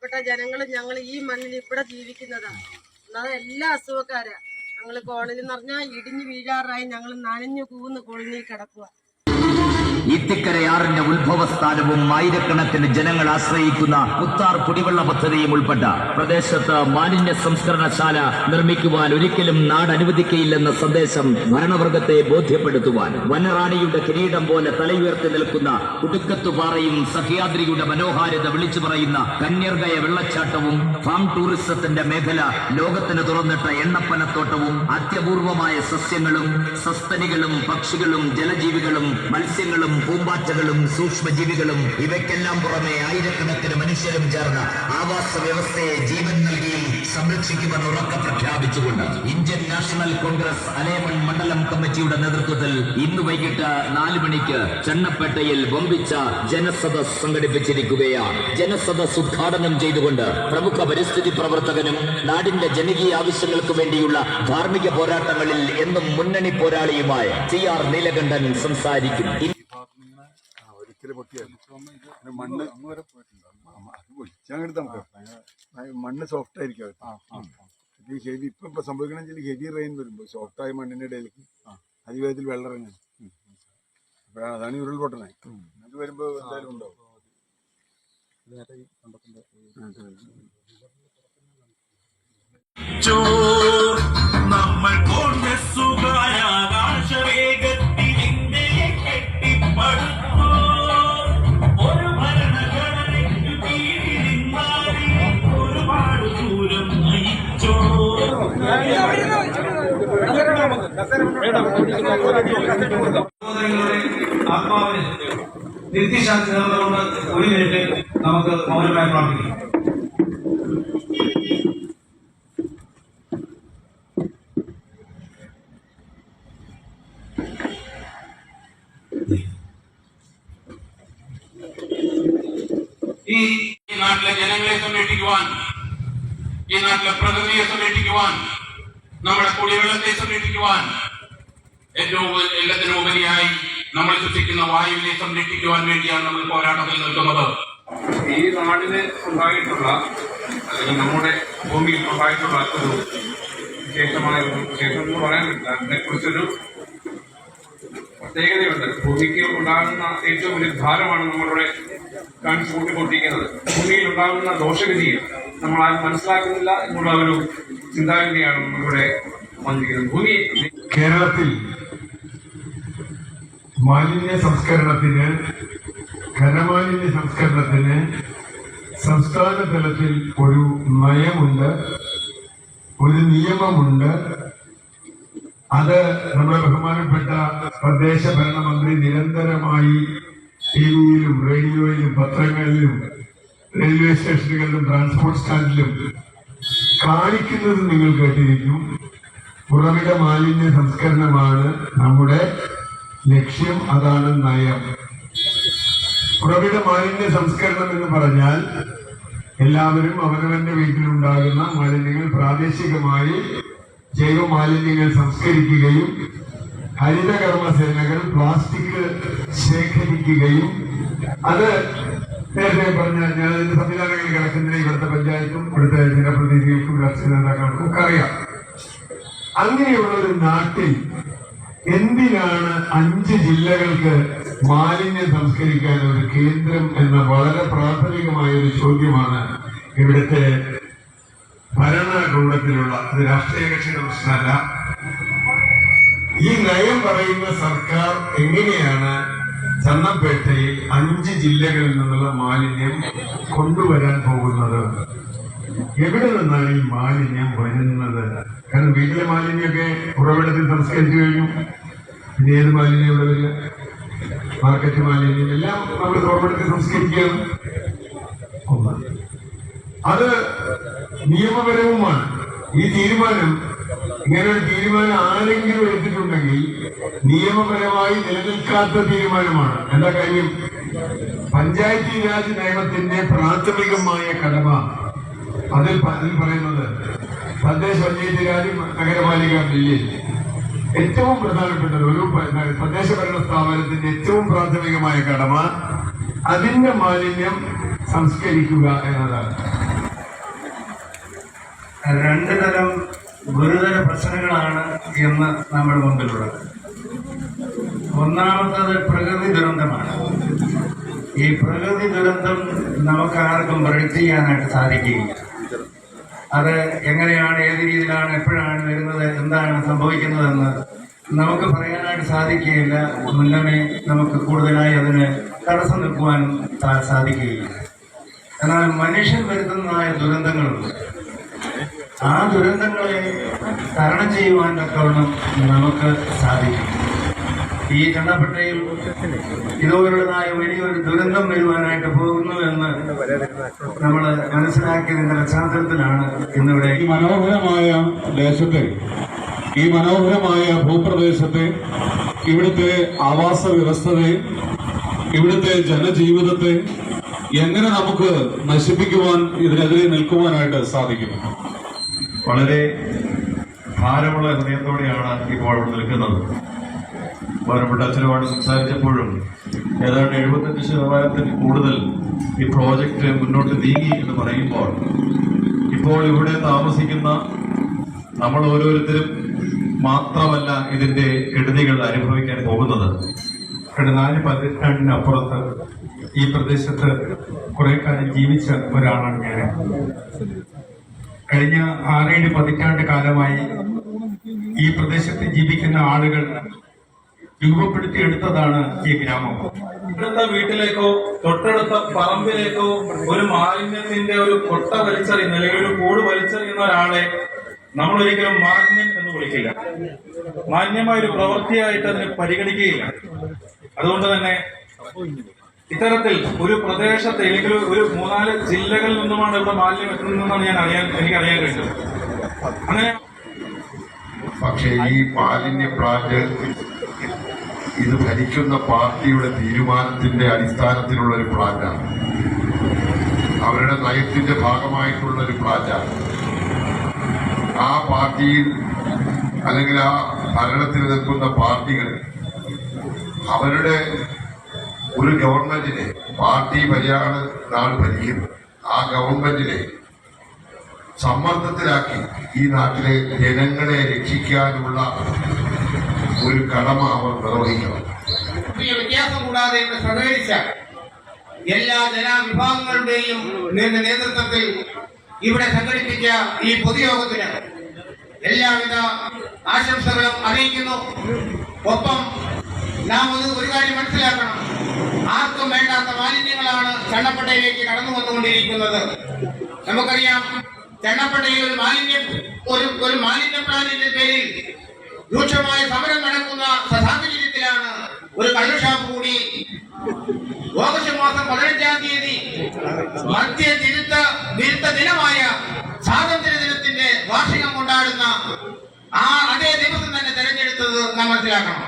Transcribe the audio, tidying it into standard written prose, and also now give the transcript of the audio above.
പാവപ്പെട്ട ജനങ്ങൾ ഞങ്ങൾ ഈ മണ്ണിൽ ഇവിടെ ജീവിക്കുന്നതാണ്. എന്നാൽ എല്ലാ അസുഖക്കാരാ ഞങ്ങൾ കോളനിയിൽ എന്ന് പറഞ്ഞാൽ ഇടിഞ്ഞു വീഴാറായി ഞങ്ങൾ നനഞ്ഞു കൂന്ന് കോളനിയിൽ കിടക്കുക. ഇത്തിക്കരയാറിന്റെ ഉത്ഭവസ്ഥാനവും ആയിരക്കണക്കിന് ജനങ്ങൾ ആശ്രയിക്കുന്ന മുത്താർ കുടിവെള്ള പദ്ധതിയും ഉൾപ്പെട്ട പ്രദേശത്ത് മാലിന്യ സംസ്കരണശാല നിർമ്മിക്കുവാൻ ഒരിക്കലും നാട് അനുവദിക്കയില്ലെന്ന സന്ദേശം ഭരണവർഗത്തെ ബോധ്യപ്പെടുത്തുവാൻ വനറാണിയുടെ കിരീടം പോലെ തലയുയർത്തി നിൽക്കുന്ന കുടുക്കത്തുപാറയും സഹ്യാദ്രിയുടെ മനോഹാരിത വിളിച്ചു പറയുന്ന കന്യർഗയ വെള്ളച്ചാട്ടവും ഫാം ടൂറിസത്തിന്റെ മേഖല ലോകത്തിന് തുറന്നിട്ട എണ്ണപ്പനത്തോട്ടവും അത്യപൂർവമായ സസ്യങ്ങളും സസ്തനികളും പക്ഷികളും ജലജീവികളും മത്സ്യങ്ങളും പൂമ്പാറ്റകളും സൂക്ഷ്മജീവികളും ഇവയ്ക്കെല്ലാം പുറമെ ആയിരക്കണക്കിന് മനുഷ്യരും ചേർന്ന് ആവാസ വ്യവസ്ഥയെ ജീവൻ നൽകിയും സംരക്ഷിക്കുമെന്ന് ഉറക്കെ പ്രഖ്യാപിച്ചുകൊണ്ട് ഇന്ത്യൻ നാഷണൽ കോൺഗ്രസ് അലേമൺ മണ്ഡലം കമ്മിറ്റിയുടെ നേതൃത്വത്തിൽ ഇന്ന് വൈകിട്ട് 4 മണിക്ക് ചണ്ണപ്പേട്ടയിൽ വമ്പിച്ച ജനസദസ് സംഘടിപ്പിച്ചിരിക്കുകയാണ്. ജനസദസ് ഉദ്ഘാടനം ചെയ്തുകൊണ്ട് പ്രമുഖ പരിസ്ഥിതി പ്രവർത്തകനും നാടിന്റെ ജനകീയ ആവശ്യങ്ങൾക്ക് വേണ്ടിയുള്ള ധാർമ്മിക പോരാട്ടങ്ങളിൽ എന്നും മുന്നണി പോരാളിയുമായ CR നീലകണ്ഠൻ സംസാരിക്കും. മണ്ണ് സോഫ്റ്റ് ആയിരിക്കും. ഹെവി ഇപ്പൊ സംഭവിക്കണ ഹെവി റെയിൻ വരുമ്പോൾ സോഫ്റ്റായ മണ്ണിന്റെ ഇടയിലേക്ക് അതിവേഗത്തിൽ വെള്ളം ഇറങ്ങണം. അപ്പോഴാണ് അതാണ് ഉരുൾപൊട്ടണേ. അത് വരുമ്പോ എന്തായാലും ഉണ്ടാവും. നമ്മൾ ആകാശവേഗത്തിൽ ഇന്ത്യയെ കെട്ടിപ്പടുത്തു. ഒരു ഭരണഘടനയ്ക്ക് കീഴിൽ ഒരുപാട് ദൂരം നയിച്ചോ. ആത്മാവിന് നിത്യശാന്തി നേർന്നുകൊണ്ട് 1 മിനിറ്റ് നമുക്ക് മൗനമായി പ്രാർത്ഥിക്കാം. ഈ നാട്ടിലെ ജനങ്ങളെ സംരക്ഷിക്കുവാൻ, ഈ നാട്ടിലെ പ്രകൃതിയെ സംരക്ഷിക്കുവാൻ, നമ്മുടെ കുടിവെള്ളത്തെ സംരക്ഷിക്കുവാൻ, എല്ലാത്തിനും ഉപരിയായി നമ്മൾ ശ്വസിക്കുന്ന വായുവിനെ സംരക്ഷിക്കുവാൻ വേണ്ടിയാണ് നമ്മൾ പോരാട്ടത്തിൽ നിൽക്കുന്നത്. ഈ നാടിന് ഉണ്ടായിട്ടുള്ള അല്ലെങ്കിൽ നമ്മുടെ ഭൂമിയിൽ ഉണ്ടായിട്ടുള്ള ഒരു വിശേഷമായ ഒരു വിശേഷം എന്ന് പറയാൻ പറ്റില്ല. അതിനെക്കുറിച്ചൊരു പ്രത്യേകതയുണ്ട്. ഭൂമിക്ക് ഉണ്ടാകുന്ന ഏറ്റവും വലിയ ഭാരമാണ് നമ്മളുടെ കാണിച്ചു കൂട്ടിക്കൊണ്ടിരിക്കുന്നത്. ഭൂമിയിൽ ഉണ്ടാകുന്ന ദോഷഗതിയെ നമ്മൾ ആരും മനസ്സിലാക്കുന്നില്ല എന്നുള്ള ഒരു ചിന്താഗതിയാണ് നമ്മളിവിടെ വന്നിരിക്കുന്നത്. ഭൂമി കേരളത്തിൽ മാലിന്യ സംസ്കരണത്തിന്, ഖരമാലിന്യ സംസ്കരണത്തിന് സംസ്ഥാന തലത്തിൽ ഒരു നയമുണ്ട്, ഒരു നിയമമുണ്ട്. അത് നമ്മുടെ ബഹുമാനപ്പെട്ട തദ്ദേശ ഭരണമന്ത്രി നിരന്തരമായി ടിവിയിലും റേഡിയോയിലും പത്രങ്ങളിലും റെയിൽവേ സ്റ്റേഷനുകളിലും ട്രാൻസ്പോർട്ട് സ്റ്റാൻഡിലും കാണിക്കുന്നത് നിങ്ങൾ കേട്ടിരിക്കും. ഉറവിട മാലിന്യ സംസ്കരണമാണ് നമ്മുടെ ലക്ഷ്യം, അതാണ് നയം. ഉറവിട മാലിന്യ സംസ്കരണം എന്ന് പറഞ്ഞാൽ എല്ലാവരും അവനവന്റെ വീട്ടിലുണ്ടാകുന്ന മാലിന്യങ്ങൾ പ്രാദേശികമായി ജൈവ മാലിന്യങ്ങൾ സംസ്കരിക്കുകയും ഹരിതകർമ്മസേനകൾ പ്ലാസ്റ്റിക് ശേഖരിക്കുകയും അത് നേരത്തെ പറഞ്ഞ ഞാൻ അതിന്റെ സംവിധാനങ്ങൾ കിടക്കുന്നതിന് ഇവിടുത്തെ പഞ്ചായത്തും ഇവിടുത്തെ ജനപ്രതിനിധികൾക്കും രാഷ്ട്രീയ നേതാക്കൾക്കും ഒക്കെ അറിയാം. അങ്ങനെയുള്ള ഒരു നാട്ടിൽ എന്തിനാണ് 5 ജില്ലകൾക്ക് മാലിന്യം സംസ്കരിക്കാൻ ഒരു കേന്ദ്രം എന്ന വളരെ പ്രാഥമികമായ ഒരു ചോദ്യമാണ് ഇവിടുത്തെ ഭരണകൂടത്തിലുള്ള. അത് രാഷ്ട്രീയ കക്ഷിയുടെ പ്രശ്നമല്ല. ഈ നയം പറയുന്ന സർക്കാർ എങ്ങനെയാണ് ചണ്ണപ്പേട്ടയിൽ 5 ജില്ലകളിൽ നിന്നുള്ള മാലിന്യം കൊണ്ടുവരാൻ പോകുന്നത്? എവിടെ നിന്നാണ് ഈ മാലിന്യം വരുന്നത്? കാരണം വീട്ടിലെ മാലിന്യമൊക്കെ ഉറവിടത്തിൽ സംസ്കരിച്ചു കഴിഞ്ഞു. പിന്നെ ഏത് മാലിന്യം ഇവിടെ വരിക? മാർക്കറ്റ് മാലിന്യം എല്ലാം നമ്മൾ ഉറവിടത്തിൽ സംസ്കരിക്കുകയാണ്. അത് നിയമപരവുമാണ്. ഈ തീരുമാനം, ഇങ്ങനെ ഒരു തീരുമാനം ആരെങ്കിലും എടുത്തിട്ടുണ്ടെങ്കിൽ നിയമപരമായി നിലനിൽക്കാത്ത തീരുമാനമാണ്. എന്താ കാര്യം? പഞ്ചായത്തി രാജ് നിയമത്തിന്റെ പ്രാഥമികമായ കടമ അതിൽ പറയുന്നത് തദ്ദേശ പഞ്ചായത്തി രാജ് നഗരപാലിക ബില്ലിൽ ഏറ്റവും പ്രധാനപ്പെട്ടത് ഒരു തദ്ദേശ ഭരണ സ്ഥാപനത്തിന്റെ ഏറ്റവും പ്രാഥമികമായ കടമ അതിന്റെ മാലിന്യം സംസ്കരിക്കുക എന്നതാണ്. രണ്ട് തരം ഗുരുതര പ്രശ്നങ്ങളാണ് ഇന്ന് നമ്മുടെ മുമ്പിലുള്ളത്. ഒന്നാമത്തത് പ്രകൃതി ദുരന്തമാണ്. ഈ പ്രകൃതി ദുരന്തം നമുക്ക് ആർക്കും പ്രഡിക്റ്റ് ചെയ്യാനായിട്ട് സാധിക്കുകയില്ല. അത് എങ്ങനെയാണ്, ഏത് രീതിയിലാണ്, എപ്പോഴാണ് വരുന്നത്, എന്താണ് സംഭവിക്കുന്നതെന്ന് നമുക്ക് പറയാനായിട്ട് സാധിക്കുകയില്ല. മുന്നമേ നമുക്ക് കൂടുതലായി അതിന് തടസ്സം നിൽക്കുവാനും സാധിക്കുകയില്ല. എന്നാൽ മനുഷ്യൻ വരുത്തുന്നതായ ദുരന്തങ്ങളുണ്ട്. ആ ദുരന്തങ്ങളെ തരണം ചെയ്യുവാൻ തക്കവണ്ണം നമുക്ക് സാധിക്കും. ഈ ചെണ്ണപ്പട്ടയിൽ ഇതുപോലുള്ളതായ വലിയൊരു ദുരന്തം വരുവാനായിട്ട് പോകുന്നു എന്ന് നമ്മൾ മനസ്സിലാക്കിയതിന്റെ പശ്ചാത്തലത്തിലാണ് ഇന്നിവിടെ ഈ മനോഹരമായ ദേശത്തെ, ഈ മനോഹരമായ ഭൂപ്രദേശത്തെ, ഇവിടുത്തെ ആവാസ വ്യവസ്ഥയെ, ഇവിടുത്തെ ജനജീവിതത്തെ എങ്ങനെ നമുക്ക് നശിപ്പിക്കുവാൻ, ഇതിനെതിരെ നിൽക്കുവാനായിട്ട് സാധിക്കും? വളരെ ഭാരമുള്ള ഹൃദയത്തോടെയാണ് ഇപ്പോൾ ഇവിടെ നിൽക്കുന്നത്. ബഹുമാനപ്പെട്ട അച്ഛനുമായിട്ട് സംസാരിച്ചപ്പോഴും ഏതാണ്ട് 75% കൂടുതൽ ഈ പ്രോജക്റ്റ് മുന്നോട്ട് നീങ്ങി എന്ന് പറയുമ്പോൾ ഇപ്പോൾ ഇവിടെ താമസിക്കുന്ന നമ്മൾ ഓരോരുത്തരും മാത്രമല്ല ഇതിന്റെ കെടുതികൾ അനുഭവിക്കാൻ പോകുന്നത്. 4 പതിറ്റാണ്ടിനപ്പുറത്ത് ഈ പ്രദേശത്ത് കുറെ കാലം ജീവിച്ച ഒരാളാണ് ഞാൻ. കഴിഞ്ഞ 6-7 പതിറ്റാണ്ട് കാലമായി ഈ പ്രദേശത്ത് ജീവിക്കുന്ന ആളുകൾ രൂപപ്പെടുത്തിയെടുത്തതാണ് ഈ ഗ്രാമം. തൊട്ടടുത്ത വീട്ടിലേക്കോ തൊട്ടടുത്ത പറമ്പിലേക്കോ ഒരു മാലിന്യത്തിന്റെ ഒരു കൊട്ട വലിച്ചെറിയുന്ന അല്ലെങ്കിൽ ഒരു കൂട് വലിച്ചെറിയുന്ന ഒരാളെ നമ്മൾ ഒരിക്കലും മാലിന്യം എന്ന് വിളിക്കില്ല. മാലിന്യമായ ഒരു പ്രവൃത്തിയായിട്ട് അതിനെ പരിഗണിക്കുകയില്ല. അതുകൊണ്ട് തന്നെ ഇത്തരത്തിൽ ഒരു പ്രദേശത്തെ അല്ലെങ്കിൽ ഒരു 3-4 ജില്ലകളിൽ നിന്നുമാണ് ഇവിടെ മാലിന്യം എത്തുന്നതെന്നാണ് എനിക്കറിയാൻ കഴിഞ്ഞത്. അങ്ങനെ പക്ഷേ ഈ മാലിന്യ പ്ലാന്റ് ഇത് ഭരിക്കുന്ന പാർട്ടിയുടെ തീരുമാനത്തിന്റെ അടിസ്ഥാനത്തിലുള്ള ഒരു പ്ലാന്റാണ്. അവരുടെ നയത്തിന്റെ ഭാഗമായിട്ടുള്ള ഒരു പ്ലാന്റാണ്. ആ പാർട്ടിയിൽ അല്ലെങ്കിൽ ആ ഭരണത്തിൽ നിൽക്കുന്ന പാർട്ടികൾ അവരുടെ ഒരു ഗവൺമെന്റിനെ, പാർട്ടി പരിയാണ് നാട് ഭരിക്കുന്നത്, ആ ഗവൺമെന്റിനെ സമ്മർദ്ദത്തിലാക്കി ഈ നാട്ടിലെ ജനങ്ങളെ രക്ഷിക്കാനുള്ള ഒരു കടമ അവർ നിർവഹിക്കണം. വ്യത്യാസം കൂടാതെ സഹകരിച്ച എല്ലാ ജനവിഭാഗങ്ങളുടെയും നേതൃത്വത്തിൽ ഇവിടെ സംഘടിപ്പിച്ച ഈ പൊതുയോഗത്തിന് എല്ലാവിധ ആശംസകളും അറിയിക്കുന്നു. ഒപ്പം നാം ഒരു കാര്യം മനസ്സിലാക്കണം, ആർക്കും വേണ്ടാത്ത മാലിന്യങ്ങളാണ് ചണ്ണപ്പട്ടയിലേക്ക് കടന്നു വന്നുകൊണ്ടിരിക്കുന്നത്. നമുക്കറിയാം, ചണ്ണപ്പട്ടയിൽ ഒരു മാലിന്യ പ്ലാന്റിന്റെ പേരിൽ രൂക്ഷമായ സമരം നടക്കുന്ന സാഹചര്യത്തിലാണ് ഒരു കള്ളുഷാപ്പ് കൂടി ഓഗസ്റ്റ് മാസം 15-ാം തീയതി മദ്യ വിരുദ്ധ ദിനമായ സ്വാതന്ത്ര്യ ദിനത്തിന്റെ വാർഷികം കൊണ്ടാടുന്ന അതേ ദിവസം തന്നെ തെരഞ്ഞെടുത്തത് നാം മനസ്സിലാക്കണം.